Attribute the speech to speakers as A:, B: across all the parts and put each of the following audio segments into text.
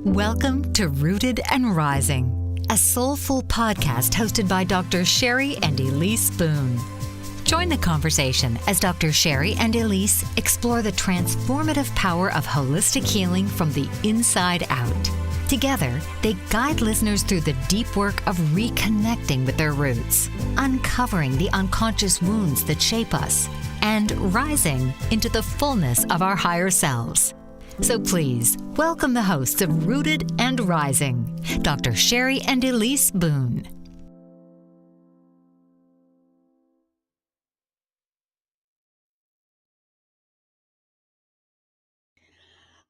A: Welcome to Rooted and Rising, a soulful podcast hosted by Dr. Cheri and Ellice Boone. Join the conversation as Dr. Cheri and Ellice explore the transformative power of holistic healing from the inside out. Together, they guide listeners through the deep work of reconnecting with their roots, uncovering the unconscious wounds that shape us, and rising into the fullness of our higher selves. So please, welcome the hosts of Rooted and Rising, Dr. Cheri and Ellice Boone.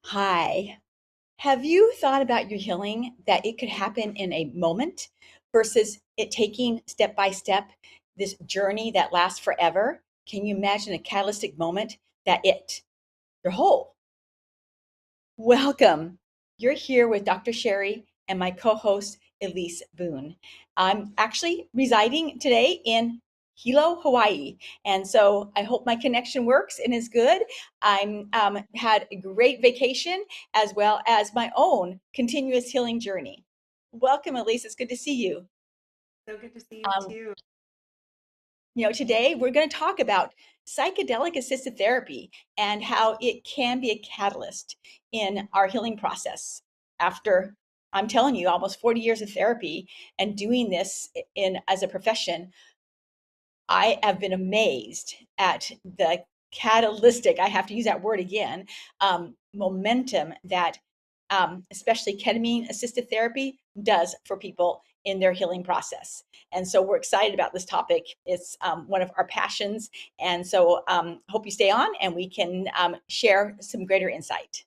B: Hi. Have you thought about your healing that it could happen in a moment versus it taking step by step this journey that lasts forever? Can you imagine a catalytic moment that you're whole? Welcome. You're here with Dr. Cheri and my co-host Ellice Boone. I'm actually residing today in Hilo, Hawaii, and so I hope my connection works and is good. I'm had a great vacation as well as my own continuous healing journey. Welcome, Ellice. It's good to see you.
C: So good to see you
B: Um,
C: too.
B: Today we're going to talk about psychedelic assisted therapy and how it can be a catalyst in our healing process. After, I'm telling you, almost 40 years of therapy and doing this in as a profession, I have been amazed at the catalytic, I have to use that word again, momentum that especially ketamine assisted therapy does for people in their healing process. And so we're excited about this topic. It's one of our passions. And so hope you stay on and we can share some greater insight.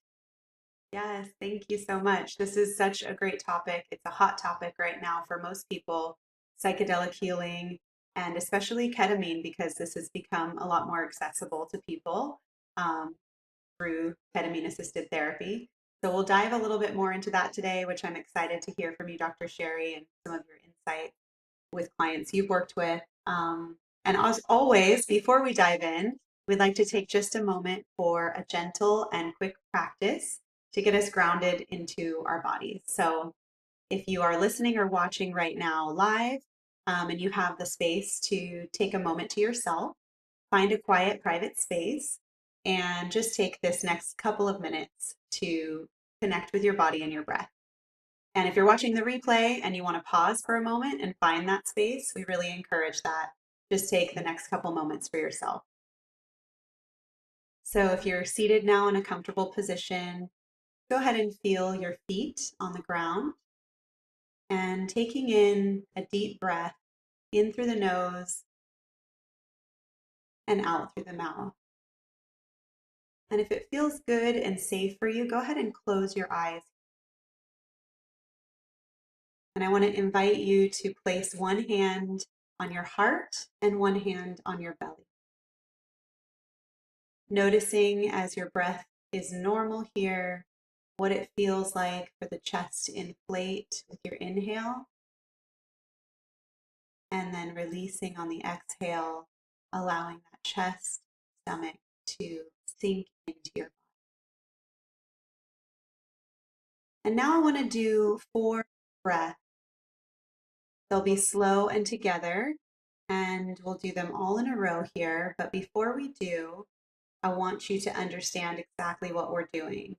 C: Yes, thank you so much. This is such a great topic. It's a hot topic right now for most people, psychedelic healing, and especially ketamine, because this has become a lot more accessible to people um, through ketamine assisted therapy. So we'll dive a little bit more into that today, which I'm excited to hear from you, Dr. Cheri, and some of your insights with clients you've worked with. And as always, before we dive in, we'd like to take just a moment for a gentle and quick practice to get us grounded into our bodies. So if you are listening or watching right now live, and you have the space to take a moment to yourself, find a quiet, private space, and just take this next couple of minutes to connect with your body and your breath. And if you're watching the replay and you want to pause for a moment and find that space, we really encourage that. Just take the next couple moments for yourself. So if you're seated now in a comfortable position, go ahead and feel your feet on the ground and taking in a deep breath in through the nose and out through the mouth. And if it feels good and safe for you, go ahead and close your eyes. And I want to invite you to place one hand on your heart and one hand on your belly. Noticing as your breath is normal here, what it feels like for the chest to inflate with your inhale, and then releasing on the exhale, allowing that chest, stomach to sink into your body. And now I want to do 4 breaths. They'll be slow and together, and we'll do them all in a row here. But before we do, I want you to understand exactly what we're doing.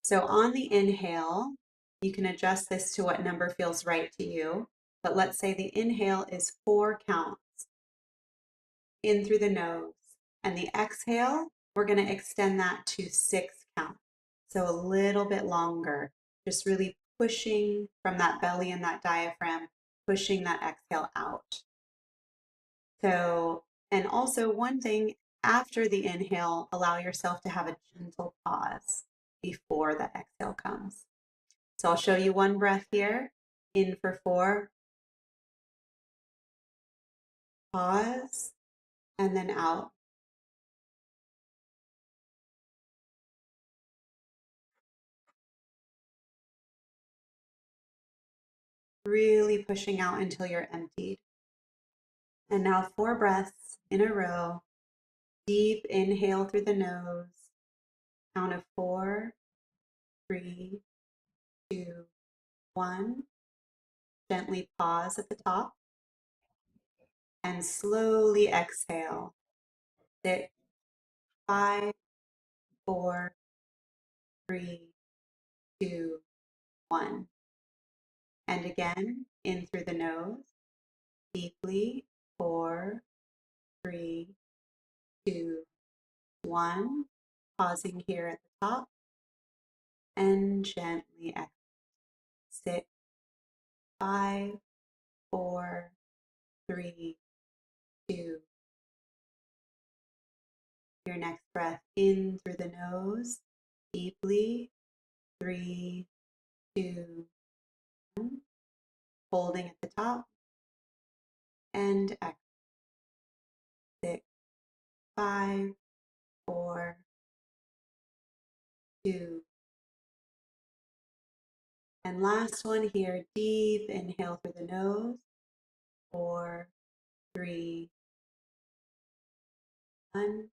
C: So on the inhale, you can adjust this to what number feels right to you. But let's say the inhale is 4 counts in through the nose. And the exhale, we're going to extend that to 6 counts. So a little bit longer, just really pushing from that belly and that diaphragm, pushing that exhale out. So, and also one thing, after the inhale, allow yourself to have a gentle pause before the exhale comes. So I'll show you one breath here. In for 4, pause, and then out. Really pushing out until you're emptied. And now 4 breaths in a row. Deep inhale through the nose. Count of 4, 3, 2, 1. Gently pause at the top and slowly exhale. 6, 5, 4, 3, 2, 1. And again, in through the nose, deeply. 4, 3, 2, 1. Pausing here at the top and gently exhale. 6, 5, 4, 3, 2. Your next breath in through the nose, deeply. 3, 2, 1. Holding at the top and exhale. 6, 5, 4, 2. And last one here, deep inhale through the nose. 4, 3, 1.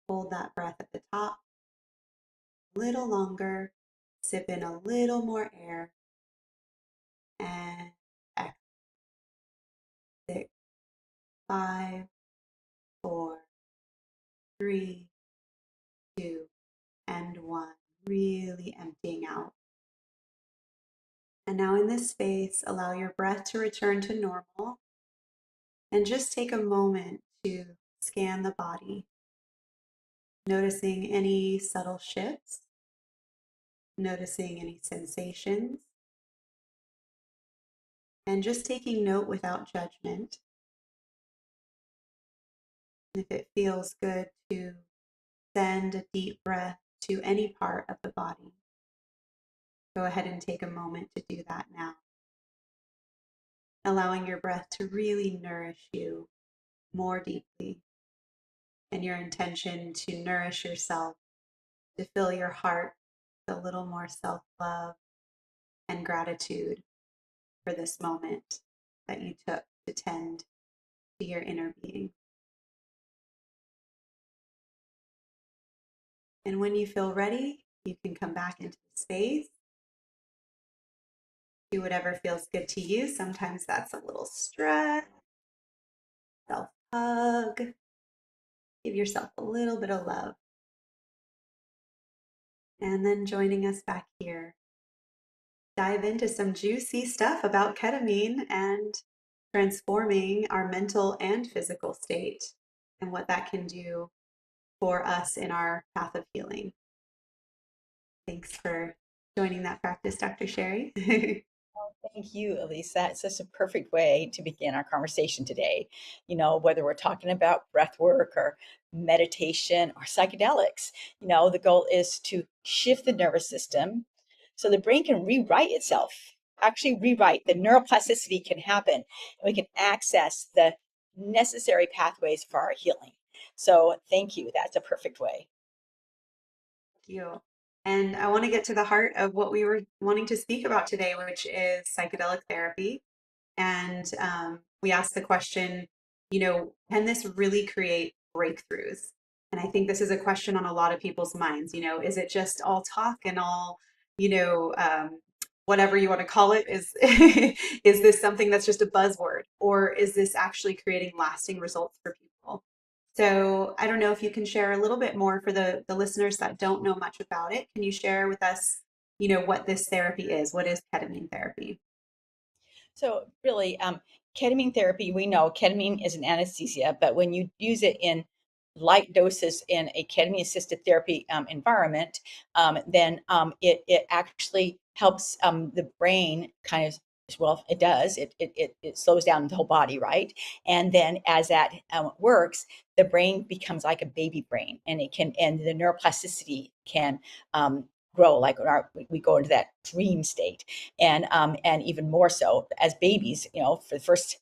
C: Hold that breath at the top. A little longer. Sip in a little more air. And exhale. 6, 5, 4, 3, 2, and 1. Really emptying out. And now in this space, allow your breath to return to normal. And just take a moment to scan the body, noticing any subtle shifts, noticing any sensations, and just taking note without judgment. If it feels good to send a deep breath to any part of the body, go ahead and take a moment to do that now. Allowing your breath to really nourish you more deeply, and your intention to nourish yourself, to fill your heart with a little more self-love and gratitude for this moment that you took to tend to your inner being. And when you feel ready, you can come back into the space. Do whatever feels good to you. Sometimes that's a little stretch, self-hug. Give yourself a little bit of love. And then joining us back here, dive into some juicy stuff about ketamine and transforming our mental and physical state and what that can do for us in our path of healing. Thanks for joining that practice, Dr. Cheri.
B: Thank you, Elise. That's such a perfect way to begin our conversation today. Whether we're talking about breath work or meditation or psychedelics, the goal is to shift the nervous system so the brain can rewrite itself. Actually, rewrite. The neuroplasticity can happen, and we can access the necessary pathways for our healing. So, thank you. That's a perfect way.
C: Thank you. And I want to get to the heart of what we were wanting to speak about today, which is psychedelic therapy. And we asked the question, can this really create breakthroughs? And I think this is a question on a lot of people's minds. Is it just all talk and all, whatever you want to call it? Is is this something that's just a buzzword, or is this actually creating lasting results for people? So I don't know if you can share a little bit more for the listeners that don't know much about it. Can you share with us, what this therapy is? What is ketamine therapy?
B: So really, ketamine therapy, we know ketamine is an anesthesia, but when you use it in light doses in a ketamine assisted therapy environment, then it actually helps the brain kind of, well, it does. It slows down the whole body, right? And then as that works, the brain becomes like a baby brain, and the neuroplasticity can grow, like we go into that dream state, and even more so as babies. For the first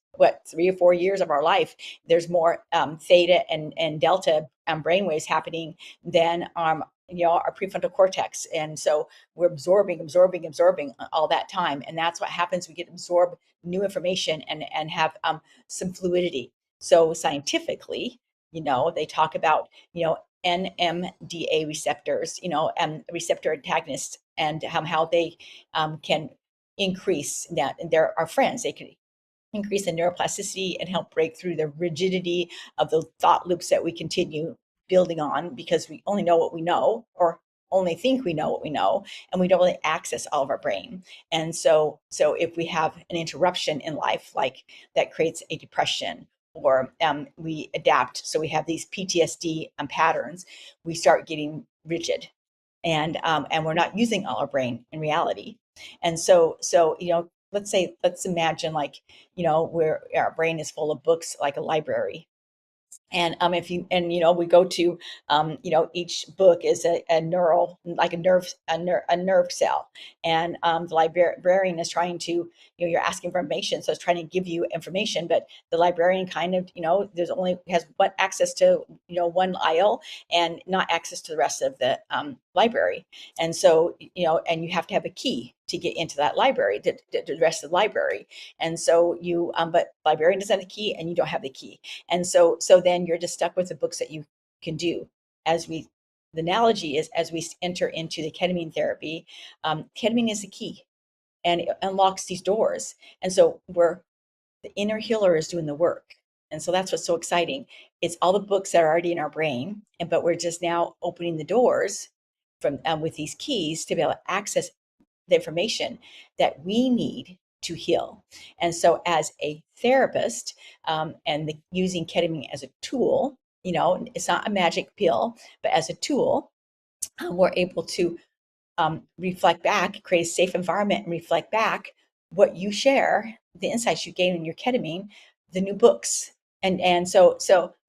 B: 3 or 4 years of our life, there's more theta and delta brainwaves happening than our prefrontal cortex, and so we're absorbing all that time, and that's what happens. We get absorb new information and have some fluidity. So scientifically, they talk about NMDA receptors, and receptor antagonists, and how they can increase that. And they're our friends. They can increase the neuroplasticity and help break through the rigidity of the thought loops that we continue building on because we only know what we know, or only think we know what we know, and we don't really access all of our brain. And so if we have an interruption in life, like that creates a depression, or we adapt, so we have these PTSD patterns, we start getting rigid, and we're not using all our brain in reality. And so let's imagine, like, where our brain is full of books, like a library. And if you and we go to each book is a neural, like a nerve cell, and the librarian is trying to, you're asking for information, so it's trying to give you information, but the librarian kind of, there's only has one access to one aisle, and not access to the rest of the library. And so and you have to have a key to get into that library, to the rest of the library. And so but librarian doesn't have the key, and you don't have the key. And so then you're just stuck with the books that you can do. The analogy is, as we enter into the ketamine therapy, ketamine is the key, and it unlocks these doors. And so the inner healer is doing the work. And so that's what's so exciting. It's all the books that are already in our brain, but we're just now opening the doors from with these keys to be able to access the information that we need to heal. And so as a therapist, using ketamine as a tool, it's not a magic pill, but as a tool, we're able to reflect back, create a safe environment, and reflect back what you share, the insights you gain in your ketamine, the new books. And so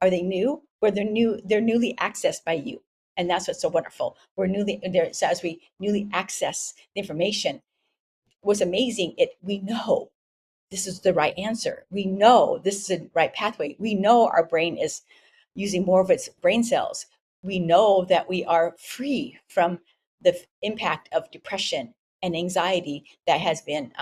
B: are they new? Or they're newly accessed by you. And that's what's so wonderful. So as we newly access the information, what's amazing, we know this is the right answer. We know this is the right pathway. We know our brain is using more of its brain cells. We know that we are free from the impact of depression and anxiety that has been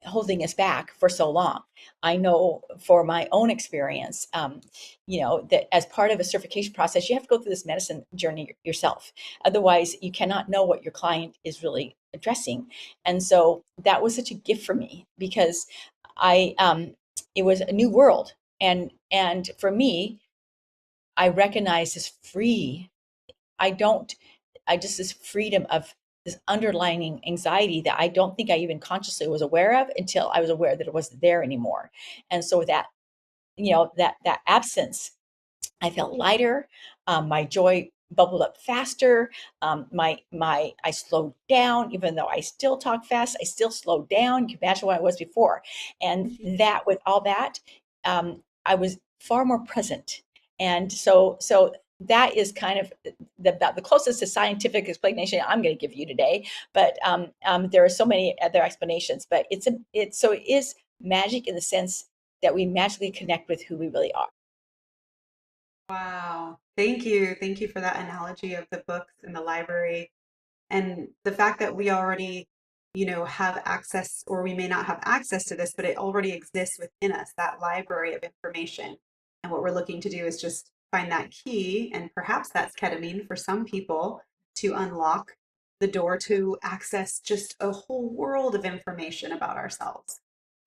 B: holding us back for so long. I know for my own experience, that as part of a certification process, you have to go through this medicine journey yourself. Otherwise, you cannot know what your client is really addressing. And so that was such a gift for me, because it was a new world. And for me, I recognize this this freedom of this underlying anxiety that I don't think I even consciously was aware of until I was aware that it wasn't there anymore. And so that absence, I felt lighter. My joy bubbled up faster. I slowed down, even though I still talk fast. I still slowed down. You can imagine what I was before, and that with all that, I was far more present. And so that is kind of the closest to scientific explanation I'm going to give you today. But there are so many other explanations. But it is magic in the sense that we magically connect with who we really are.
C: Wow. Thank you. Thank you for that analogy of the books in the library, and the fact that we already, have access, or we may not have access to this, but it already exists within us, that library of information. And what we're looking to do is just find that key, and perhaps that's ketamine for some people, to unlock the door to access just a whole world of information about ourselves.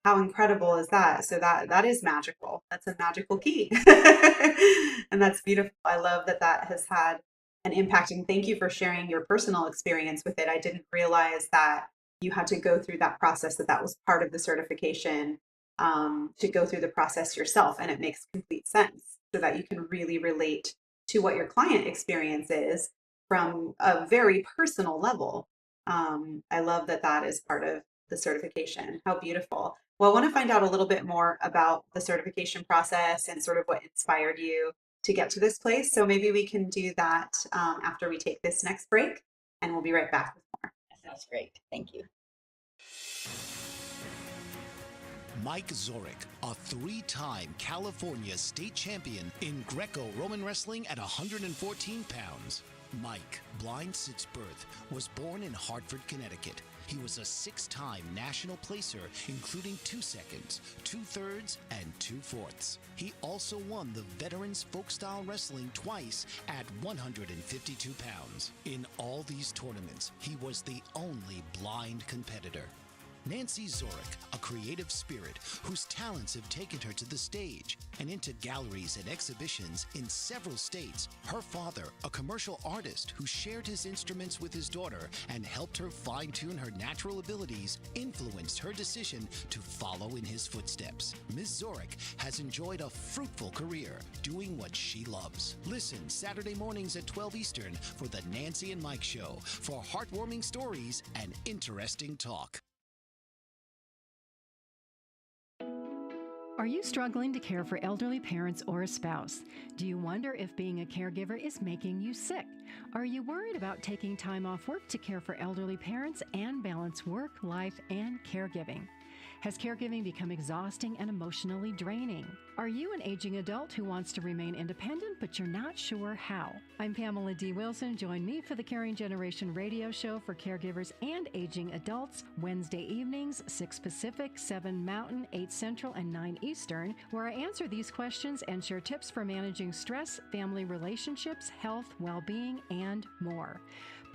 C: How incredible is that? So that is magical. That's a magical key. And that's beautiful. I love that has had an impact. And thank you for sharing your personal experience with it. I didn't realize that you had to go through that process, that was part of the certification, to go through the process yourself. And it makes complete sense, so that you can really relate to what your client experience is from a very personal level. I love that is part of the certification. How beautiful. Well, I want to find out a little bit more about the certification process and sort of what inspired you to get to this place. So maybe we can do that after we take this next break, and we'll be right back with more.
B: That sounds great. Thank you.
D: Mike Zorich, a three-time California state champion in Greco-Roman wrestling at 114 pounds. Mike, blind since birth, was born in Hartford, Connecticut. He was a 6-time national placer, including 2 seconds, 2 thirds, and 2 fourths. He also won the Veterans Folk-Style Wrestling twice at 152 pounds. In all these tournaments, he was the only blind competitor. Nancy Zorick, a creative spirit whose talents have taken her to the stage and into galleries and exhibitions in several states. Her father, a commercial artist who shared his instruments with his daughter and helped her fine-tune her natural abilities, influenced her decision to follow in his footsteps. Ms. Zorick has enjoyed a fruitful career doing what she loves. Listen Saturday mornings at 12 Eastern for the Nancy and Mike Show for heartwarming stories and interesting talk.
E: Are you struggling to care for elderly parents or a spouse? Do you wonder if being a caregiver is making you sick? Are you worried about taking time off work to care for elderly parents and balance work, life, and caregiving? Has caregiving become exhausting and emotionally draining? Are you an aging adult who wants to remain independent, but you're not sure how? I'm Pamela D. Wilson. Join me for the Caring Generation radio show for caregivers and aging adults, Wednesday evenings, 6 Pacific, 7 Mountain, 8 Central, and 9 Eastern, where I answer these questions and share tips for managing stress, family relationships, health, well-being, and more.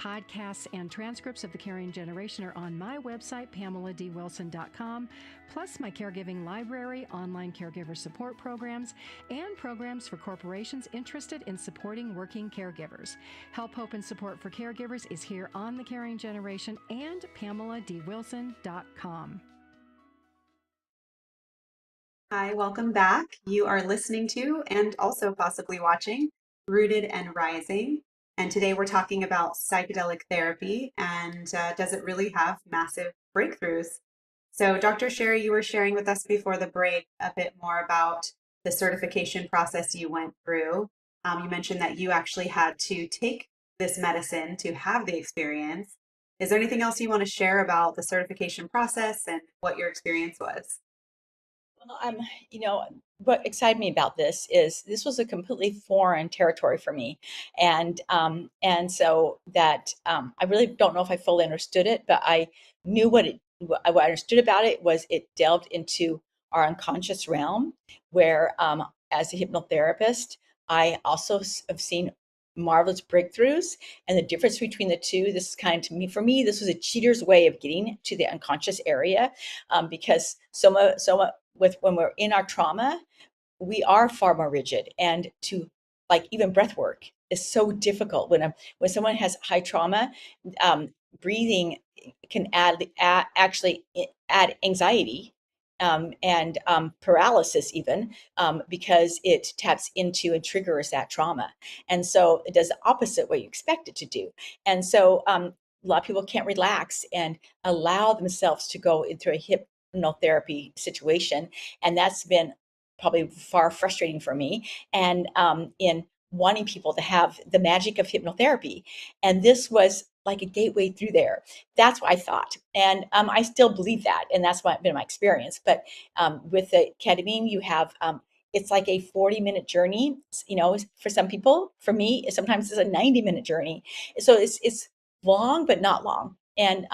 E: Podcasts and transcripts of The Caring Generation are on my website, PamelaDWilson.com, plus my caregiving library, online caregiver support programs, and programs for corporations interested in supporting working caregivers. Help, hope, and support for caregivers is here on The Caring Generation and PamelaDWilson.com.
C: Hi, welcome back. You are listening to and also possibly watching Rooted and Rising. And today we're talking about psychedelic therapy and does it really have massive breakthroughs? So, Dr. Cheri, you were sharing with us before the break a bit more about the certification process you went through. You mentioned that you actually had to take this medicine to have the experience. Is there anything else you want to share about the certification process and what your experience was?
B: Well, what excited me about this was a completely foreign territory for me, and so that I really don't know if I fully understood it, but I knew what I understood about it was it delved into our unconscious realm, where as a hypnotherapist, I also have seen marvelous breakthroughs, and the difference between the two. This is kind of, to me, for me, this was a cheater's way of getting to the unconscious area, because with when we're in our trauma, we are far more rigid, and to like even breath work is so difficult when someone has high trauma. Breathing can actually add anxiety, and paralysis even, because it taps into and triggers that trauma, and so it does the opposite what you expect it to do. And so a lot of people can't relax and allow themselves to go into a hypnotherapy situation, and that's been probably far frustrating for me, and in wanting people to have the magic of hypnotherapy. And this was like a gateway through there. That's what I thought, and I still believe that, and that's been my experience. But with the ketamine, you have it's like a 40-minute journey. For some people, for me, sometimes it's a 90-minute journey. So it's long, but not long, and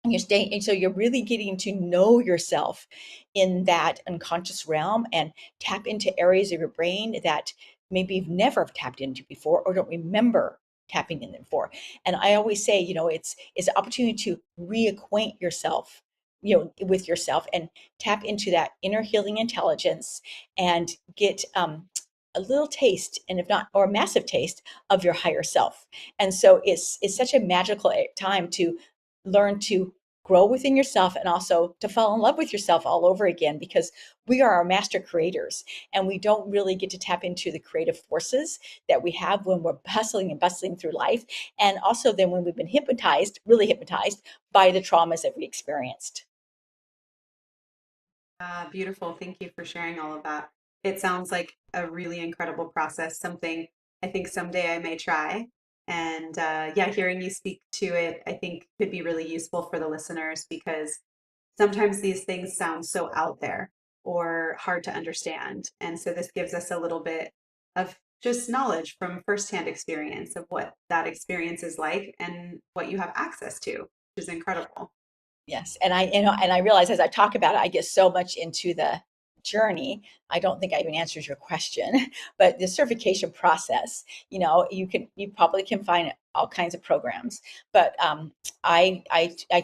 B: you're staying, and so you're really getting to know yourself in that unconscious realm and tap into areas of your brain that maybe you've never tapped into before or don't remember tapping in them before. And I always say, it's an opportunity to reacquaint yourself, with yourself, and tap into that inner healing intelligence and get a little taste, and if not, or a massive taste of your higher self. And so it's such a magical time to learn to grow within yourself and also to fall in love with yourself all over again, because we are our master creators, and we don't really get to tap into the creative forces that we have when we're hustling and bustling through life, and also then when we've been really hypnotized by the traumas that we experienced.
C: Beautiful. Thank you for sharing all of that. It sounds like a really incredible process, something I think someday I may try. And yeah, hearing you speak to it, I think could be really useful for the listeners because sometimes these things sound so out there or hard to understand. And so this gives us a little bit of just knowledge from firsthand experience of what that experience is like and what you have access to, which is incredible.
B: Yes, and I realize as I talk about it, I get so much into the journey. I don't think I even answered your question, but the certification process, you probably can find all kinds of programs, but I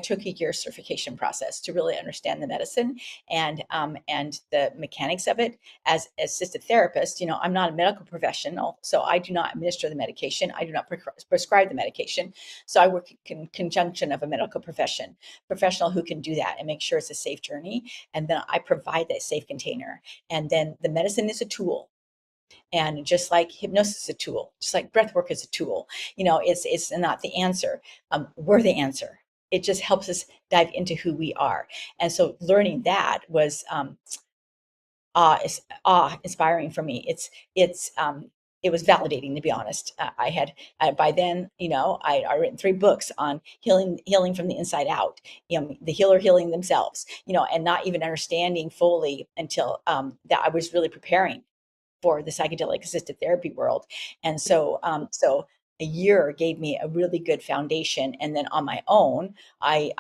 B: took a year certification process to really understand the medicine and the mechanics of it. As assisted therapist, I'm not a medical professional, so I do not administer the medication. I do not prescribe the medication. So I work in conjunction of a medical professional who can do that and make sure it's a safe journey. And then I provide that safe container. And then the medicine is a tool. And just like hypnosis is a tool, just like breath work is a tool, it's not the answer. We're the answer. It just helps us dive into who we are. And so learning that was awe inspiring for me. It was validating, to be honest. By then, I written 3 books on healing from the inside out, the healer healing themselves, and not even understanding fully until that I was really preparing for the psychedelic assisted therapy world. And so a year gave me a really good foundation. And then on my own, I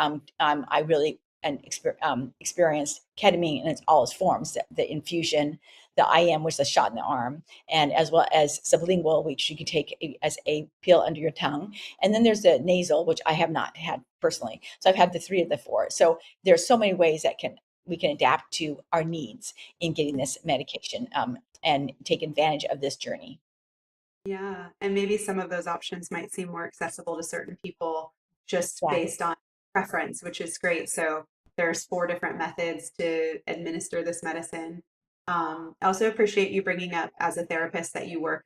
B: really experienced ketamine in all its forms, the infusion, the IM, which is a shot in the arm, and as well as sublingual, which you can take as a pill under your tongue. And then there's the nasal, which I have not had personally. So I've had the 3 of the 4. So there's so many ways that we can adapt to our needs in getting this medication, and take advantage of this journey.
C: Yeah, and maybe some of those options might seem more accessible to certain people just
B: Exactly.
C: based on preference, which is great. So there's 4 different methods to administer this medicine. I also appreciate you bringing up as a therapist that you work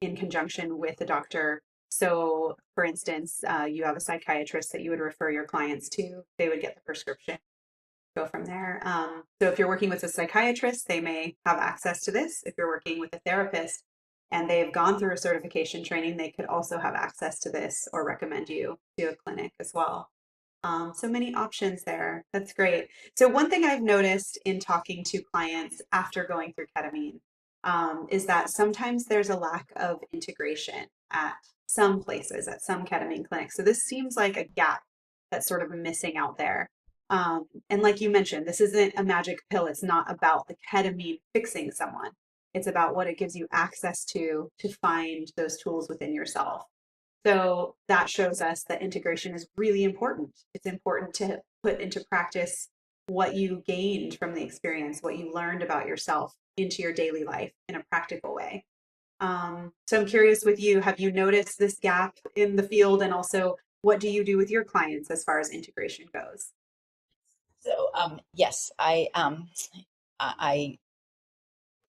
C: in conjunction with a doctor. So, for instance, you have a psychiatrist that you would refer your clients to. They would get the prescription, go from there. So if you're working with a psychiatrist, they may have access to this. If you're working with a therapist and they've gone through a certification training, they could also have access to this or recommend you to a clinic as well. So many options there. That's great. So one thing I've noticed in talking to clients after going through ketamine is that sometimes there's a lack of integration at some places, at some ketamine clinics. So this seems like a gap that's sort of missing out there. And like you mentioned, this isn't a magic pill. It's not about the ketamine fixing someone. It's about what it gives you access to find those tools within yourself. So that shows us that integration is really important. It's important to put into practice what you gained from the experience, what you learned about yourself into your daily life in a practical way. So I'm curious with you, have you noticed this gap in the field? And also, what do you do with your clients as far as integration goes?
B: So yes, I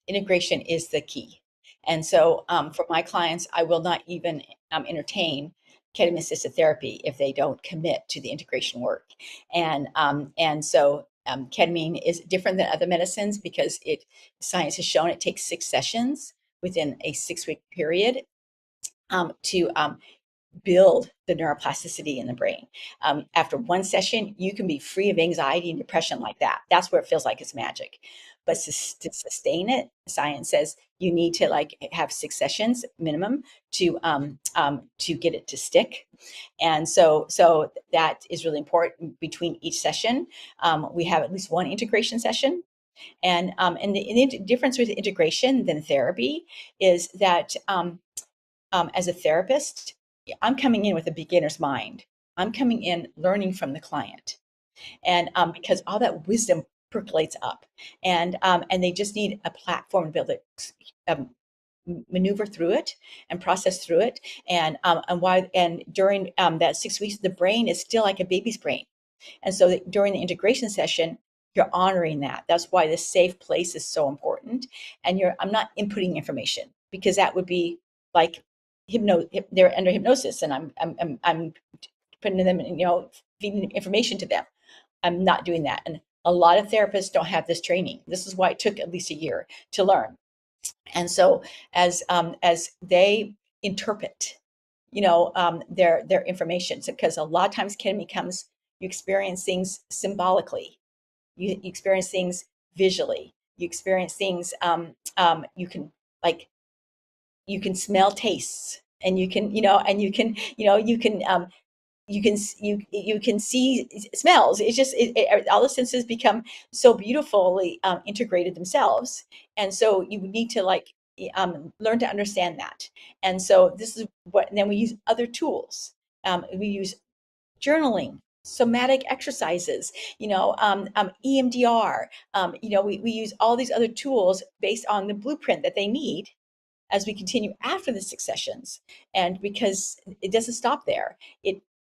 B: integration is the key. And so for my clients, I will not even entertain ketamine assisted therapy if they don't commit to the integration work. And so ketamine is different than other medicines because science has shown it takes 6 sessions within a 6-week period to build the neuroplasticity in the brain. After one session, you can be free of anxiety and depression like that. That's where it feels like it's magic. But to sustain it, science says you need to like have 6 sessions minimum to get it to stick. And so that is really important. Between each session, we have at least one integration session. And the difference with integration than therapy is that as a therapist, I'm coming in with a beginner's mind. I'm coming in learning from the client, and because all that wisdom percolates up, and they just need a platform to be able to um, maneuver through it and process through it. And during that 6 weeks, the brain is still like a baby's brain. And so during the integration session, you're honoring that. That's why the safe place is so important. And I'm not inputting information because that would be like they're under hypnosis, and I'm putting them in, feeding information to them. I'm not doing that. And a lot of therapists don't have this training. This is why it took at least a year to learn. And so as they interpret, their information, because a lot of times ketamine comes, you experience things symbolically, you experience things visually, you experience things, you can like you can smell tastes, and you can you can see smells. It's just all the senses become so beautifully integrated themselves, and so you need to like learn to understand that. And so this is what. And then we use other tools. We use journaling, somatic exercises, EMDR. We use all these other tools based on the blueprint that they need as we continue after the successions. And because it doesn't stop there,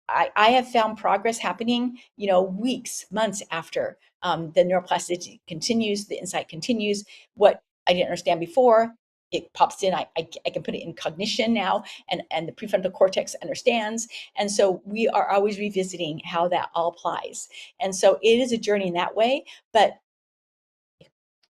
B: I have found progress happening, weeks, months after the neuroplasticity continues, the insight continues. What I didn't understand before, it pops in. I can put it in cognition now, and the prefrontal cortex understands. And so we are always revisiting how that all applies. And so it is a journey in that way. But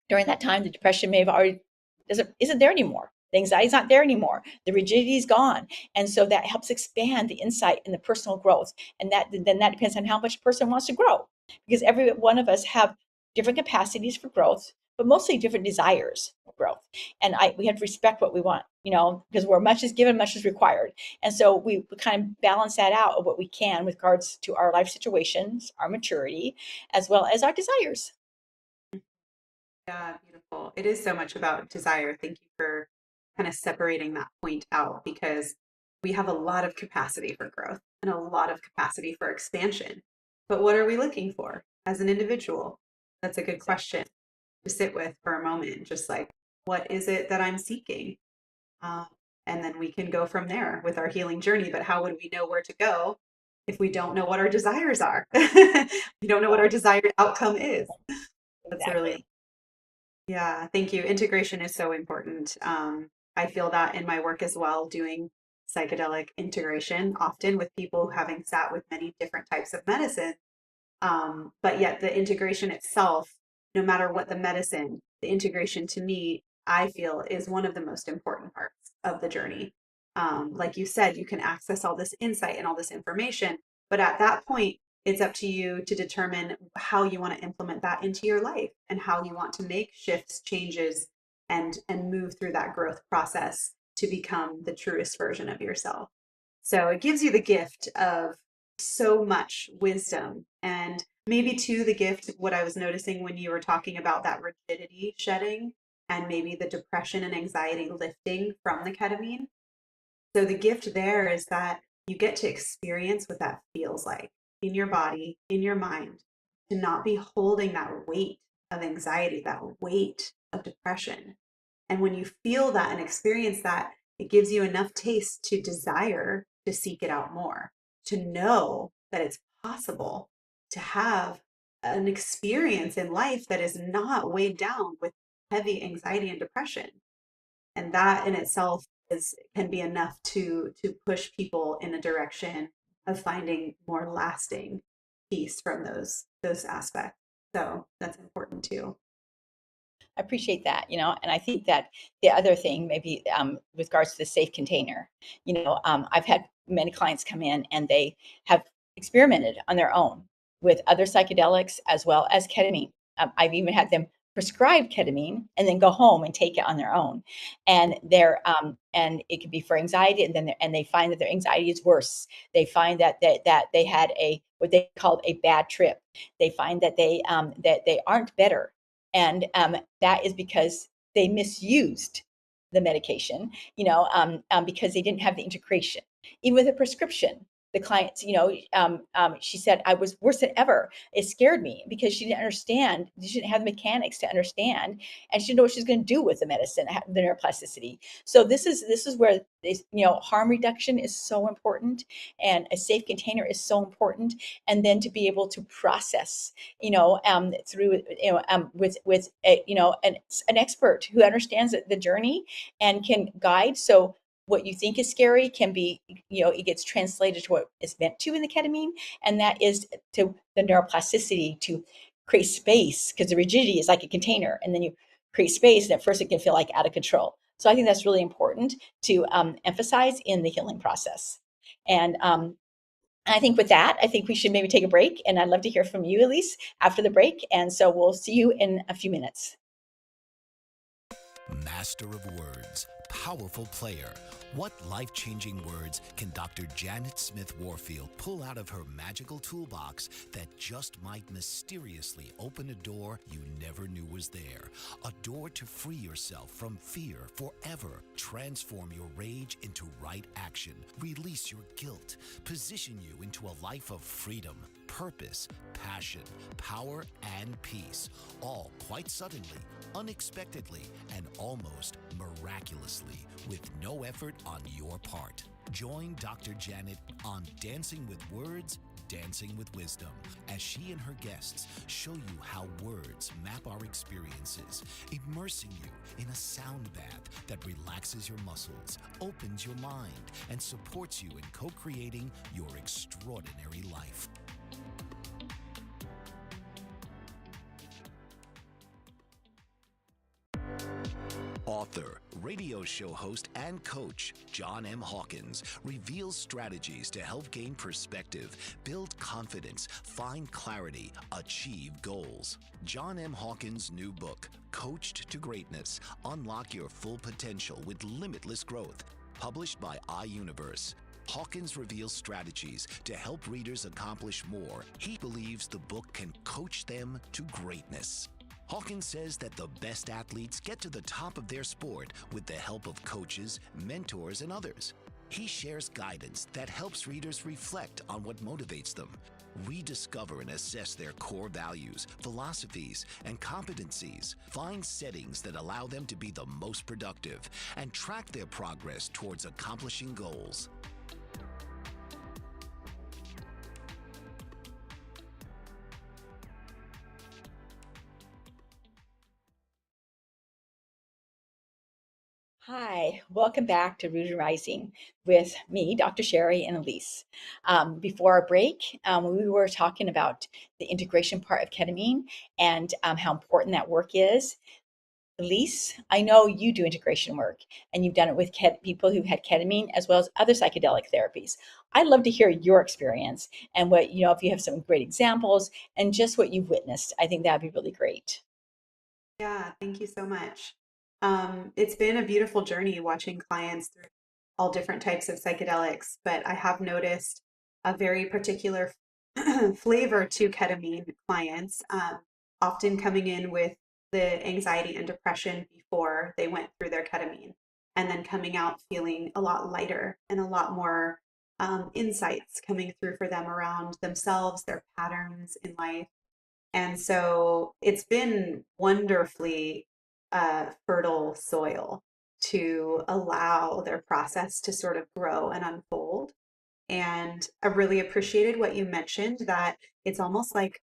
B: during that time, the depression may have already isn't there anymore. The anxiety is not there anymore. The rigidity is gone. And so that helps expand the insight and the personal growth. And that depends on how much a person wants to grow. Because every one of us have different capacities for growth, but mostly different desires for growth. And we have to respect what we want, because where much is given, much is required. And so we kind of balance that out of what we can with regards to our life situations, our maturity, as well as our desires.
C: Yeah, beautiful. It is so much about desire. Thank you for kind of separating that point out, because we have a lot of capacity for growth and a lot of capacity for expansion. But what are we looking for as an individual? That's a good question to sit with for a moment. Just like, what is it that I'm seeking? Uh, and then we can go from there with our healing journey. But how would we know where to go if we don't know what our desires are? We don't know what our desired outcome is. That's
B: Exactly.
C: really, yeah, thank you. Integration is so important. I feel that in my work as well, doing psychedelic integration, often with people having sat with many different types of medicine. But yet the integration itself, no matter what the medicine, the integration to me, I feel is one of the most important parts of the journey. Like you said, you can access all this insight and all this information, but at that point, it's up to you to determine how you want to implement that into your life and how you want to make shifts, changes, and move through that growth process to become the truest version of yourself. So it gives you the gift of so much wisdom, and maybe too the gift, what I was noticing when you were talking about that rigidity shedding and maybe the depression and anxiety lifting from the ketamine. So the gift there is that you get to experience what that feels like in your body, in your mind, to not be holding that weight of anxiety, that weight of depression. And when you feel that and experience that, it gives you enough taste to desire to seek it out more, to know that it's possible to have an experience in life that is not weighed down with heavy anxiety and depression. And that in itself can be enough to push people in a direction of finding more lasting peace from those aspects. So that's important too.
B: I appreciate that, and I think that the other thing, maybe with regards to the safe container, I've had many clients come in and they have experimented on their own with other psychedelics as well as ketamine. I've even had them prescribe ketamine and then go home and take it on their own, and and it could be for anxiety, and then and they find that their anxiety is worse. They find that they had a what they called a bad trip. They find that they aren't better, and that is because they misused the medication, because they didn't have the integration. Even with a prescription, the clients, she said, I was worse than ever. It scared me because she didn't understand. She didn't have the mechanics to understand, and she didn't know what she was going to do with the medicine, the neuroplasticity. So this is where harm reduction is so important, and a safe container is so important, and then to be able to process, through, with an expert who understands the journey and can guide. So what you think is scary can be, it gets translated to what is meant to in the ketamine, and that is to the neuroplasticity, to create space, because the rigidity is like a container, and then you create space, and at first it can feel like out of control. So I think that's really important to emphasize in the healing process. And I think with that, I think we should maybe take a break, and I'd love to hear from you, Ellice, after the break. And so we'll see you in a few minutes.
D: Master of words, powerful player. What life-changing words can Dr. Janet Smith Warfield pull out of her magical toolbox that just might mysteriously open a door you never knew was there? A door to free yourself from fear forever. Transform your rage into right action. Release your guilt. Position you into a life of freedom, purpose, passion, power, and peace. All quite suddenly, unexpectedly, and almost miraculously, with no effort on your part. Join Dr. Janet on Dancing with Words, Dancing with Wisdom, as she and her guests show you how words map our experiences, immersing you in a sound bath that relaxes your muscles, opens your mind, and supports you in co-creating your extraordinary life. Author, radio show host, and coach John M. Hawkins reveals strategies to help gain perspective, build confidence, find clarity, achieve goals. John M. Hawkins' new book, Coached to Greatness: Unlock Your Full Potential with Limitless Growth, published by iUniverse. Hawkins reveals strategies to help readers accomplish more. He believes the book can coach them to greatness. Hawkins says that the best athletes get to the top of their sport with the help of coaches, mentors, and others. He shares guidance that helps readers reflect on what motivates them, rediscover and assess their core values, philosophies, and competencies, find settings that allow them to be the most productive, and track their progress towards accomplishing goals.
B: Hi, welcome back to Rooted and Rising with me, Dr. Cheri and Ellice. Before our break, we were talking about the integration part of ketamine and how important that work is. Ellice, I know you do integration work and you've done it with people who've had ketamine as well as other psychedelic therapies. I'd love to hear your experience and what, if you have some great examples and just what you've witnessed. I think that'd be really great.
C: Yeah, thank you so much. It's been a beautiful journey watching clients through all different types of psychedelics, but I have noticed a very particular flavor to ketamine clients, often coming in with the anxiety and depression before they went through their ketamine, and then coming out feeling a lot lighter and a lot more insights coming through for them around themselves, their patterns in life. And so it's been wonderfully fertile soil to allow their process to sort of grow and unfold. And I really appreciated what you mentioned, that it's almost like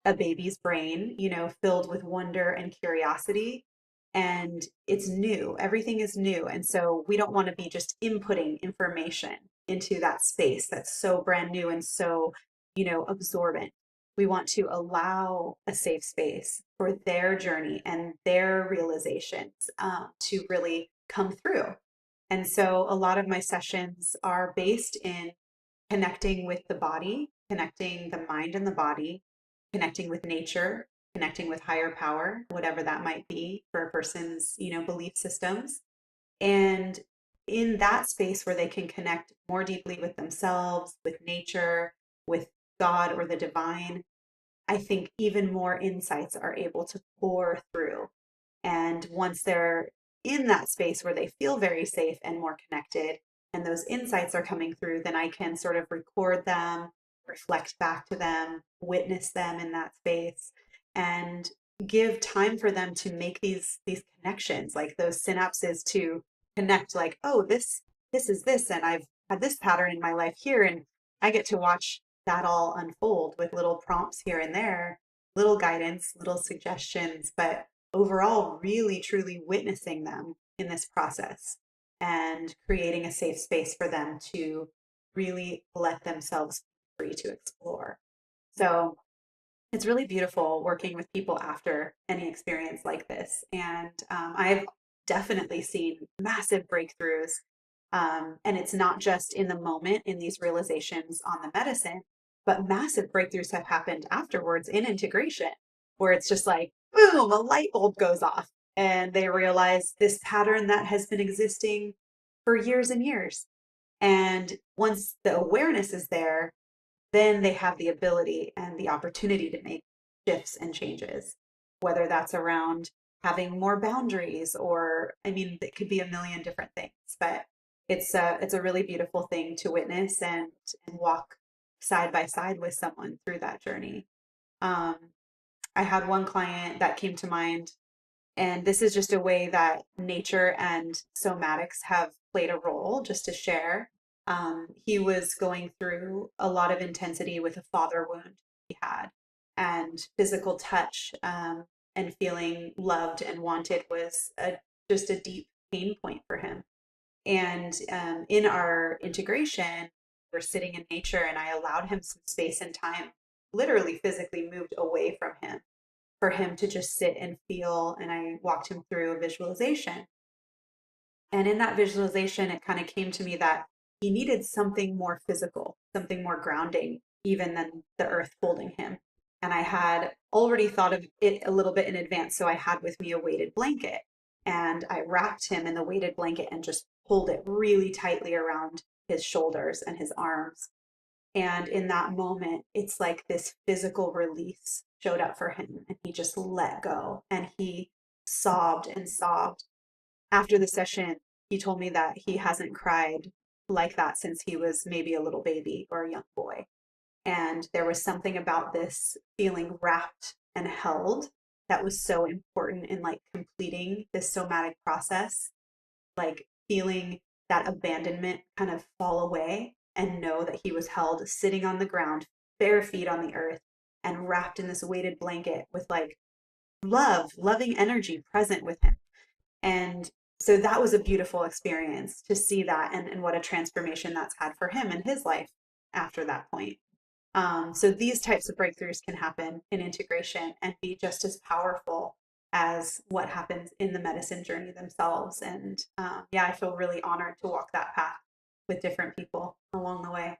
C: a baby's brain, filled with wonder and curiosity. And it's new, everything is new. And so we don't want to be just inputting information into that space that's so brand new and so, absorbent. We want to allow a safe space for their journey and their realizations to really come through. And so a lot of my sessions are based in connecting with the body, connecting the mind and the body, connecting with nature, connecting with higher power, whatever that might be for a person's, belief systems. And in that space where they can connect more deeply with themselves, with nature, with God or the divine, I think even more insights are able to pour through. And once they're in that space where they feel very safe and more connected, and those insights are coming through, then I can sort of record them, reflect back to them, witness them in that space, and give time for them to make these connections, like those synapses to connect, like, oh, this is this, and I've had this pattern in my life here, and I get to watch that all unfold with little prompts here and there, little guidance, little suggestions, but overall really truly witnessing them in this process and creating a safe space for them to really let themselves be free to explore. So it's really beautiful working with people after any experience like this. And I've definitely seen massive breakthroughs. And it's not just in the moment in these realizations on the medicine, but massive breakthroughs have happened afterwards in integration, where it's just like, boom, a light bulb goes off. and they realize this pattern that has been existing for years and years. And once the awareness is there, then they have the ability and the opportunity to make shifts and changes, whether that's around having more boundaries, or, I mean, it could be a million different things, but it's a really beautiful thing to witness and walk side by side with someone through that journey. Um, I had one client that came to mind, and this is just a way that nature and somatics have played a role, just to share. He was going through a lot of intensity with a father wound he had, and physical touch, and feeling loved and wanted was just a deep pain point for him. And in our integration, we're sitting in nature, and I allowed him some space and time, literally physically moved away from him for him to just sit and feel. And I walked him through a visualization. And in that visualization, it kind of came to me that he needed something more physical, something more grounding, even than the earth holding him. And I had already thought of it a little bit in advance. So I had with me a weighted blanket, and I wrapped him in the weighted blanket and just pulled it really tightly around his shoulders and his arms. And in that moment, it's like this physical release showed up for him, and he just let go and he sobbed and sobbed. After the session, he told me that he hasn't cried like that since he was maybe a little baby or a young boy. And there was something about this feeling wrapped and held that was so important in like completing this somatic process, like feeling that abandonment kind of fall away and know that he was held sitting on the ground, bare feet on the earth, and wrapped in this weighted blanket with like loving energy present with him. And so that was a beautiful experience to see that, and what a transformation that's had for him in his life after that point. So these types of breakthroughs can happen in integration and be just as powerful as what happens in the medicine journey themselves. And yeah, I feel really honored to walk that path with different people along the way.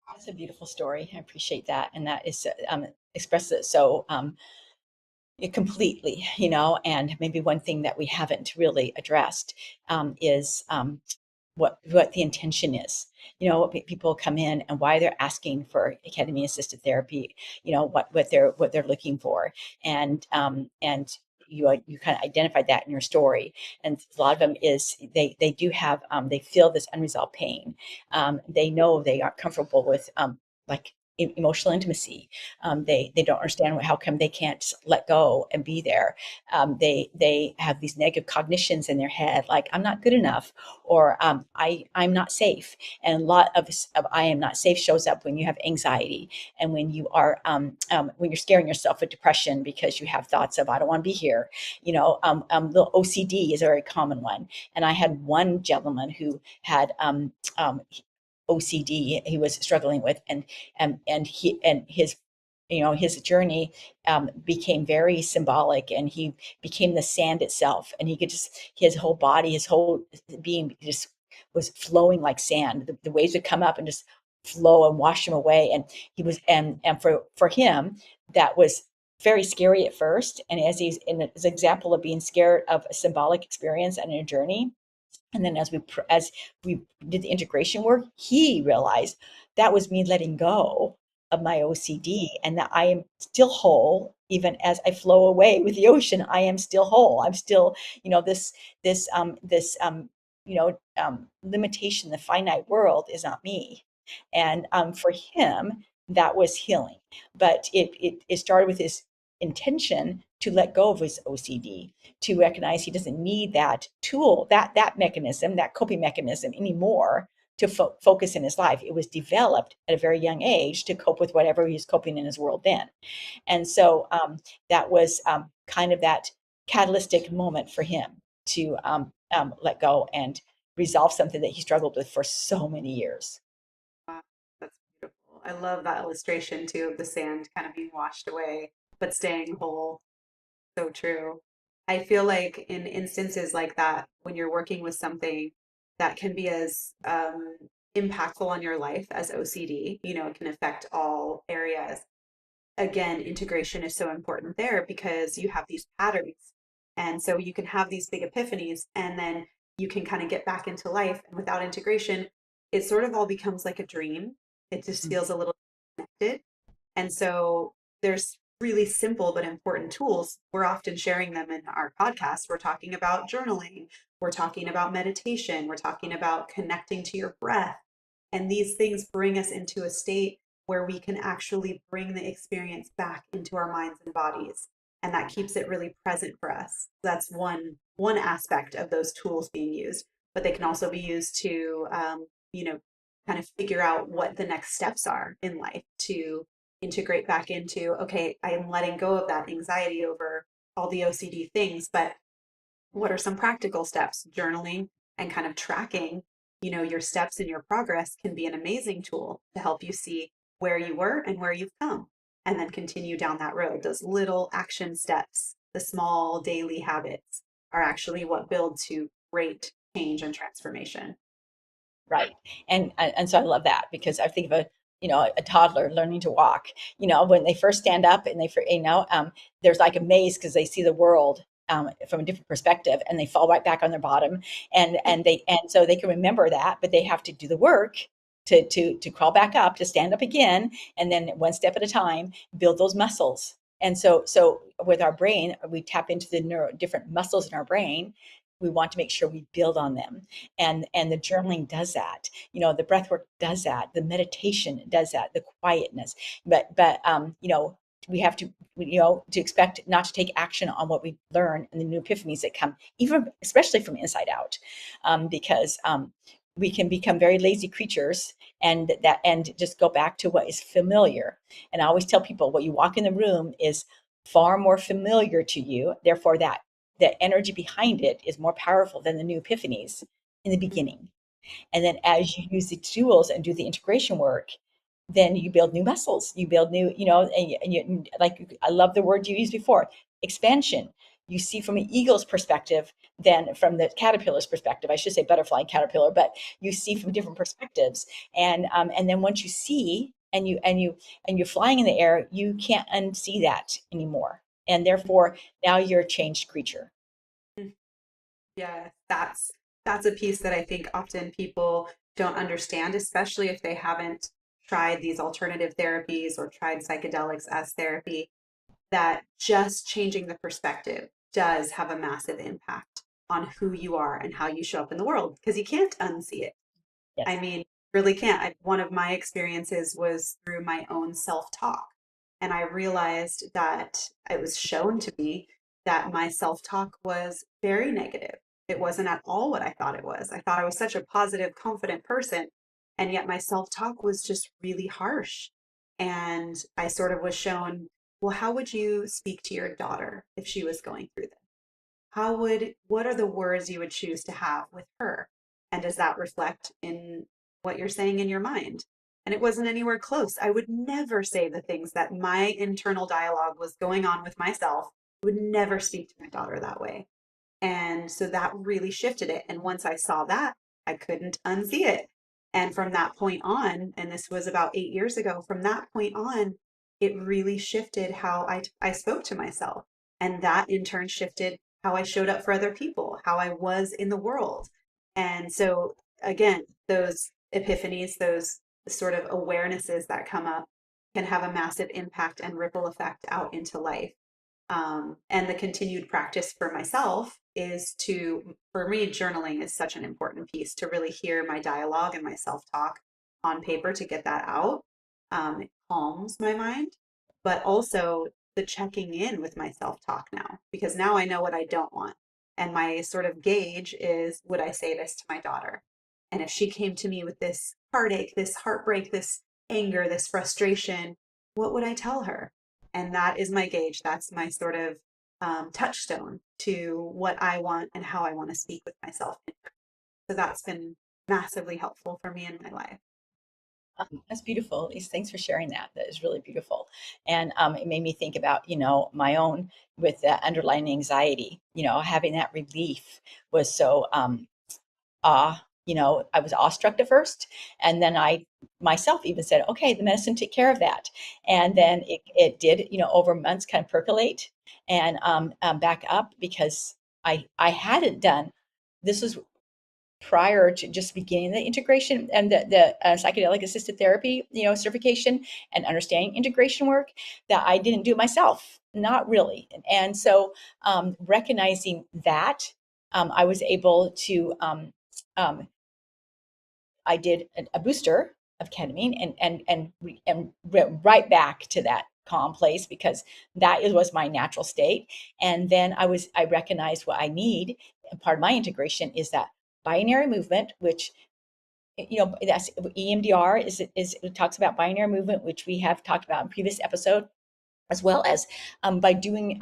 B: That's a beautiful story. I appreciate that. And that is expresses it so completely, and maybe one thing that we haven't really addressed is what the intention is. People come in and why they're asking for ketamine assisted therapy. What they're looking for, and you kind of identified that in your story. And a lot of them is they do have they feel this unresolved pain. They know they aren't comfortable with like emotional intimacy. They don't understand how come they can't let go and be there. They have these negative cognitions in their head, like I'm not good enough, or I'm not safe. And a lot of I am not safe shows up when you have anxiety, and when you are when you're scaring yourself with depression because you have thoughts of I don't want to be here. The OCD is a very common one. And I had one gentleman who had OCD he was struggling with, and his his journey became very symbolic, and he became the sand itself, and he could just his whole body, his whole being just was flowing like sand. The waves would come up and just flow and wash him away, and he was and for him that was very scary at first. And as he's in an example of being scared of a symbolic experience and a journey, and then as we did the integration work, he realized that was me letting go of my OCD, and that I am still whole. Even as I flow away with the ocean, I am still whole. I'm still, this limitation, the finite world is not me. And for him, that was healing. But it started with his intention to let go of his OCD, to recognize he doesn't need that tool, that mechanism, that coping mechanism anymore to focus in his life. It was developed at a very young age to cope with whatever he was coping in his world then. And so that was kind of that catalytic moment for him to let go and resolve something that he struggled with for so many years.
C: Wow, that's beautiful. I love that illustration too of the sand kind of being washed away, but staying whole. So true. I feel like in instances like that, when you're working with something that can be as impactful on your life as OCD, it can affect all areas. Again, integration is so important there because you have these patterns. And so you can have these big epiphanies, and then you can kind of get back into life. And without integration, it sort of all becomes like a dream. It just feels a little disconnected. And so there's really simple but important tools. We're often sharing them in our podcast. We're talking about journaling. We're talking about meditation. We're talking about connecting to your breath. And these things bring us into a state where we can actually bring the experience back into our minds and bodies. And that keeps it really present for us. That's one aspect of those tools being used. But they can also be used to, kind of figure out what the next steps are in life to integrate back into, okay, I'm letting go of that anxiety over all the OCD things, but what are some practical steps? Journaling and kind of tracking, your steps and your progress can be an amazing tool to help you see where you were and where you've come, and then continue down that road. Those little action steps, the small daily habits, are actually what build to great change and transformation.
B: Right. And so I love that, because I think of a toddler learning to walk. When they first stand up and there's like a maze because they see the world from a different perspective, and they fall right back on their bottom, and so they can remember that, but they have to do the work to crawl back up, to stand up again, and then one step at a time build those muscles. And so with our brain, we tap into the different muscles in our brain. We want to make sure we build on them, and the journaling does that. The breath work does that. The meditation does that. The quietness, but we have to to expect not to take action on what we learn and the new epiphanies that come, even especially from inside out, because we can become very lazy creatures, and just go back to what is familiar. And I always tell people, what you walk in the room is far more familiar to you, therefore that the energy behind it is more powerful than the new epiphanies in the beginning. And then as you use the tools and do the integration work, then you build new muscles. You build new, like, I love the word you used before, expansion. You see from an eagle's perspective than from the caterpillar's perspective. I should say butterfly and caterpillar, but you see from different perspectives. And then once you see, and you're flying in the air, you can't unsee that anymore. And therefore, now you're a changed creature.
C: Yeah, that's a piece that I think often people don't understand, especially if they haven't tried these alternative therapies or tried psychedelics as therapy, that just changing the perspective does have a massive impact on who you are and how you show up in the world, because you can't unsee it.
B: Yes.
C: I mean, really can't. One of my experiences was through my own self-talk. And I realized that it was shown to me that my self-talk was very negative. It wasn't at all what I thought it was. I thought I was such a positive, confident person. And yet my self-talk was just really harsh. And I sort of was shown, well, how would you speak to your daughter if she was going through this? What are the words you would choose to have with her? And does that reflect in what you're saying in your mind? And it wasn't anywhere close. I would never say the things that my internal dialogue was going on with myself. I would never speak to my daughter that way. And so that really shifted it. And once I saw that, I couldn't unsee it. And from that point on, and this was about 8 years ago, from that point on, it really shifted how I spoke to myself. And that in turn shifted how I showed up for other people, how I was in the world. And so, again, those epiphanies, those sort of awarenesses that come up can have a massive impact and ripple effect out into life. And the continued practice for myself is for me, journaling is such an important piece to really hear my dialogue and my self talk on paper to get that out. It calms my mind, but also the checking in with my self talk now, because now I know what I don't want. And my sort of gauge is, would I say this to my daughter? And if she came to me with this heartache, this heartbreak, this anger, this frustration, what would I tell her? And that is my gauge. That's my sort of touchstone to what I want and how I want to speak with myself. So that's been massively helpful for me in my life.
B: That's beautiful, Elise. Thanks for sharing that. That is really beautiful. And it made me think about, my own, with that underlying anxiety, having that relief was so, I was awestruck at first. And then I myself even said, okay, the medicine took care of that. And then it did, over months kind of percolate. and back up, because I hadn't done this was prior to just beginning the integration and the psychedelic assisted therapy, certification and understanding integration work, that I didn't do myself, not really. And so recognizing that, I was able to um, I did a booster of ketamine, and went right back to that calm place, because that was my natural state. And then I recognized what I need. And part of my integration is that binary movement, which, that's EMDR, is it talks about binary movement, which we have talked about in previous episode, as well as by doing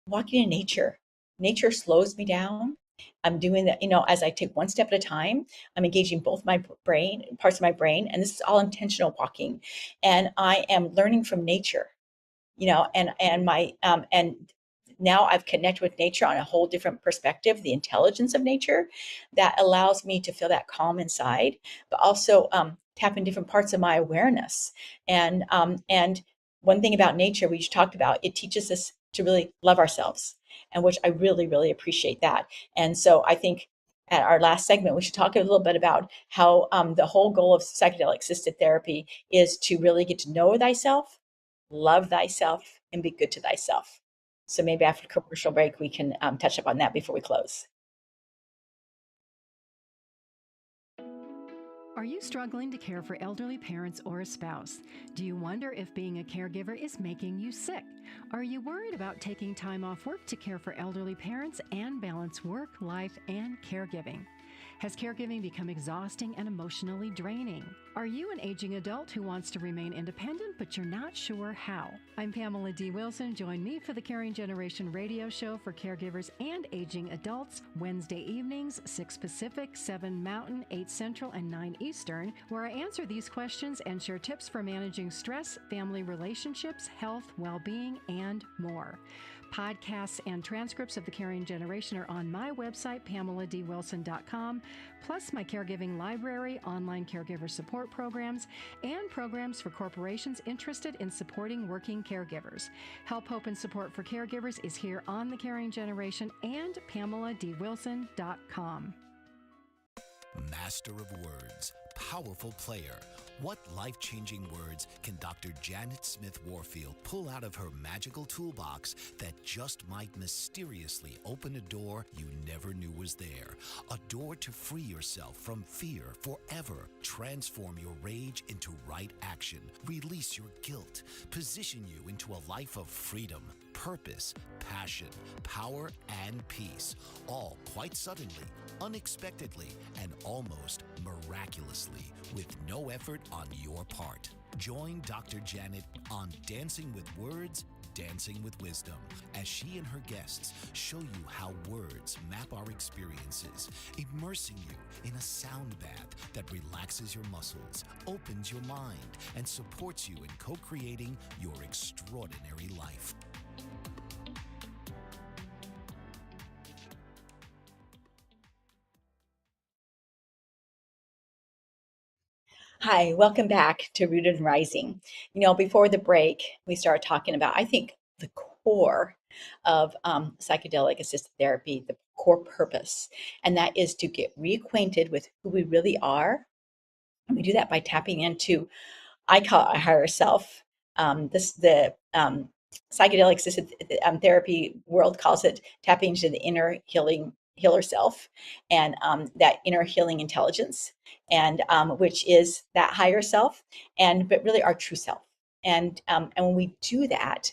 B: walking in nature. Nature slows me down. I'm doing that, as I take one step at a time. I'm engaging both my brain, parts of my brain, and this is all intentional walking. And I am learning from nature, and now I've connected with nature on a whole different perspective, the intelligence of nature, that allows me to feel that calm inside, but also tap in different parts of my awareness. And one thing about nature we just talked about, it teaches us to really love ourselves, and which I really, really appreciate that. And so I think at our last segment, we should talk a little bit about how the whole goal of psychedelic assisted therapy is to really get to know thyself, love thyself, and be good to thyself. So maybe after commercial break, we can touch up on that before we close.
E: Are you struggling to care for elderly parents or a spouse? Do you wonder if being a caregiver is making you sick? Are you worried about taking time off work to care for elderly parents and balance work, life, and caregiving? Has caregiving become exhausting and emotionally draining? Are you an aging adult who wants to remain independent, but you're not sure how? I'm Pamela D. Wilson. Join me for the Caring Generation radio show for caregivers and aging adults, Wednesday evenings, 6 Pacific, 7 Mountain, 8 Central, and 9 Eastern, where I answer these questions and share tips for managing stress, family relationships, health, well-being, and more. Podcasts and transcripts of the Caring Generation are on my website, PamelaDWilson.com, plus my caregiving library, online caregiver support programs, and programs for corporations interested in supporting working caregivers. Help, hope, and support for caregivers is here on the Caring Generation and PamelaDWilson.com.
D: Master of words, powerful player. What life-changing words can Dr. Janet Smith Warfield pull out of her magical toolbox that just might mysteriously open a door you never knew was there? A door to free yourself from fear forever. Transform your rage into right action. Release your guilt. Position you into a life of freedom, purpose, passion, power, and peace. All quite suddenly, unexpectedly, and almost miraculously, with no effort on your part. Join Dr. Janet on Dancing with Words, Dancing with Wisdom, as she and her guests show you how words map our experiences, immersing you in a sound bath that relaxes your muscles, opens your mind, and supports you in co-creating your extraordinary life.
B: Hi, welcome back to Rooted and Rising. Before the break, we started talking about, I think, the core of psychedelic assisted therapy, the core purpose, and that is to get reacquainted with who we really are. And we do that by tapping into, I call it a higher self. The psychedelic assisted therapy world calls it tapping into the inner healer self, and that inner healing intelligence, and which is that higher self, but really our true self. And when we do that,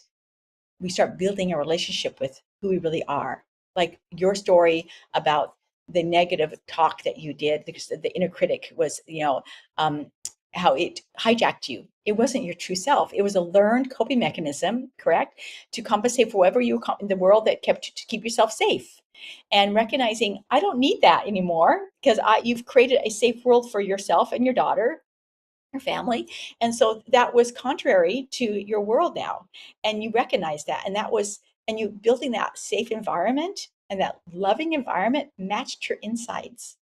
B: we start building a relationship with who we really are. Like your story about the negative talk that you did, because the inner critic was, how it hijacked you. It wasn't your true self. It was a learned coping mechanism, correct, to compensate for whatever you in the world that kept to keep yourself safe. And recognizing, I don't need that anymore, because you've created a safe world for yourself and your daughter, your family. And so that was contrary to your world now. And you recognize that. And you building that safe environment and that loving environment matched your insides.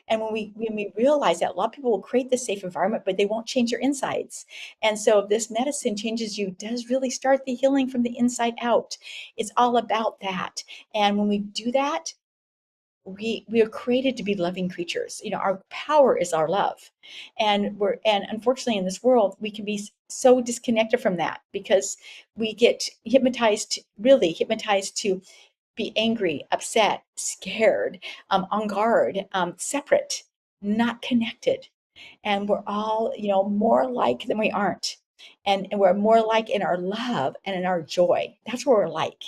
B: And when we realize that, a lot of people will create this safe environment, but they won't change their insides. And so if this medicine changes you, does really start the healing from the inside out. It's all about that. And when we do that, we are created to be loving creatures. Our power is our love. And unfortunately in this world, we can be so disconnected from that because we get really hypnotized to be angry, upset, scared, on guard, separate, not connected. And we're all, more alike than we aren't. And we're more alike in our love and in our joy. That's where we're like.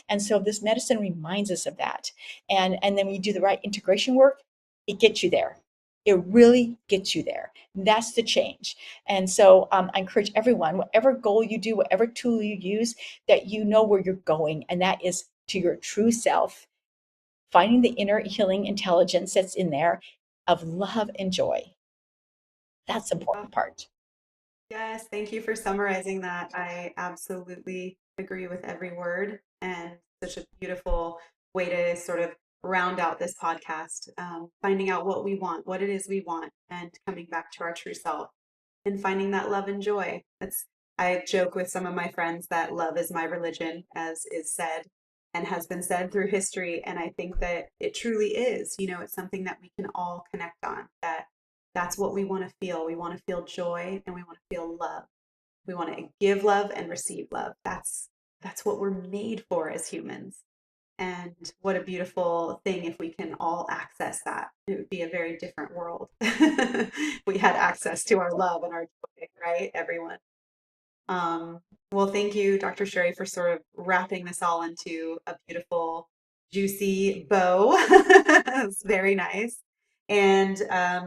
B: And so this medicine reminds us of that. And then when you do the right integration work, it gets you there. It really gets you there. That's the change. And so I encourage everyone, whatever goal you do, whatever tool you use, that you know where you're going. And that is to your true self, finding the inner healing intelligence that's in there of love and joy. That's the important part.
C: Yes, thank you for summarizing that. I absolutely agree with every word, and such a beautiful way to sort of round out this podcast, finding out what we want, what it is we want, and coming back to our true self and finding that love and joy. I joke with some of my friends that love is my religion, as is said and has been said through history. And I think that it truly is, it's something that we can all connect on, that's what we want to feel. We want to feel joy and we want to feel love. We want to give love and receive love. That's what we're made for as humans. And what a beautiful thing if we can all access that. It would be a very different world. We had access to our love and our joy, right? Everyone. Well, thank you, Dr. Cheri, for sort of wrapping this all into a beautiful, juicy bow. It's very nice. And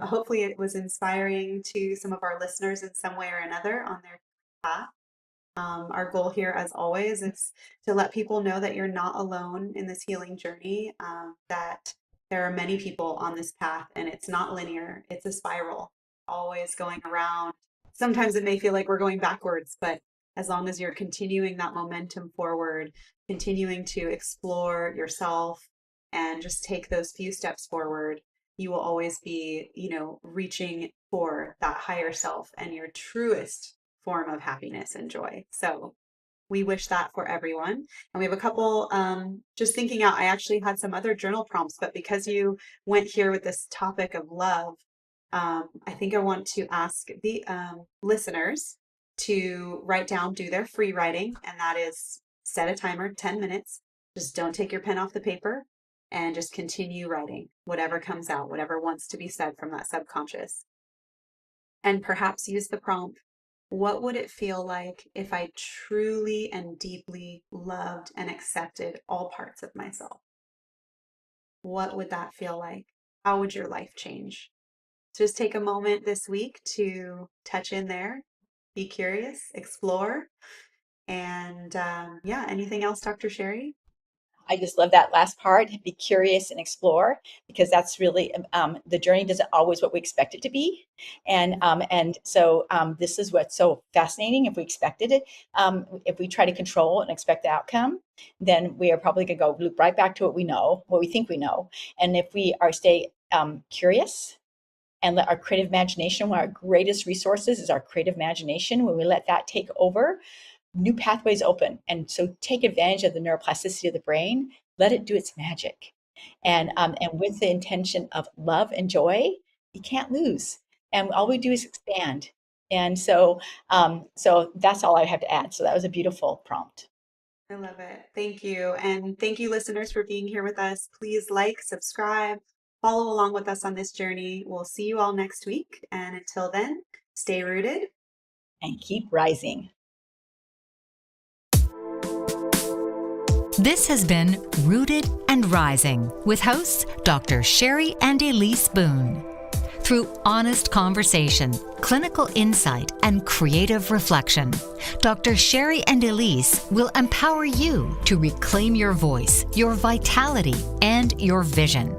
C: hopefully it was inspiring to some of our listeners in some way or another on their path. Our goal here, as always, is to let people know that you're not alone in this healing journey, that there are many people on this path, and it's not linear. It's a spiral, always going around. Sometimes it may feel like we're going backwards, but as long as you're continuing that momentum forward, continuing to explore yourself and just take those few steps forward, you will always be, reaching for that higher self and your truest form of happiness and joy. So we wish that for everyone. And we have a couple, just thinking out, I actually had some other journal prompts, but because you went here with this topic of love, I think I want to ask the listeners to write down, do their free writing, and that is set a timer, 10 minutes. Just don't take your pen off the paper and just continue writing whatever comes out, whatever wants to be said from that subconscious. And perhaps use the prompt, what would it feel like if I truly and deeply loved and accepted all parts of myself? What would that feel like? How would your life change? Just take a moment this week to touch in there, be curious, explore. And anything else, Dr. Cheri?
B: I just love that last part, be curious and explore, because that's really, the journey isn't always what we expect it to be. And so this is what's so fascinating. If we expected it, if we try to control and expect the outcome, then we are probably going to go loop right back to what we know, what we think we know. And if we stay curious and let our creative imagination, one of our greatest resources is our creative imagination. When we let that take over, new pathways open. And so take advantage of the neuroplasticity of the brain, let it do its magic. And with the intention of love and joy, you can't lose. And all we do is expand. And so that's all I have to add. So that was a beautiful prompt.
C: I love it. Thank you. And thank you, listeners, for being here with us. Please like, subscribe, follow along with us on this journey. We'll see you all next week. And until then, stay rooted
B: and keep rising.
A: This has been Rooted and Rising with hosts Dr. Cheri and Ellice Boone. Through honest conversation, clinical insight, and creative reflection, Dr. Cheri and Ellice will empower you to reclaim your voice, your vitality, and your vision.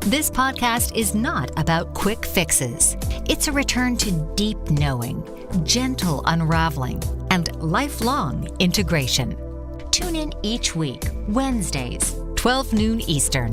A: This podcast is not about quick fixes. It's a return to deep knowing, gentle unraveling, and lifelong integration. Tune in each week, Wednesdays, 12 noon Eastern.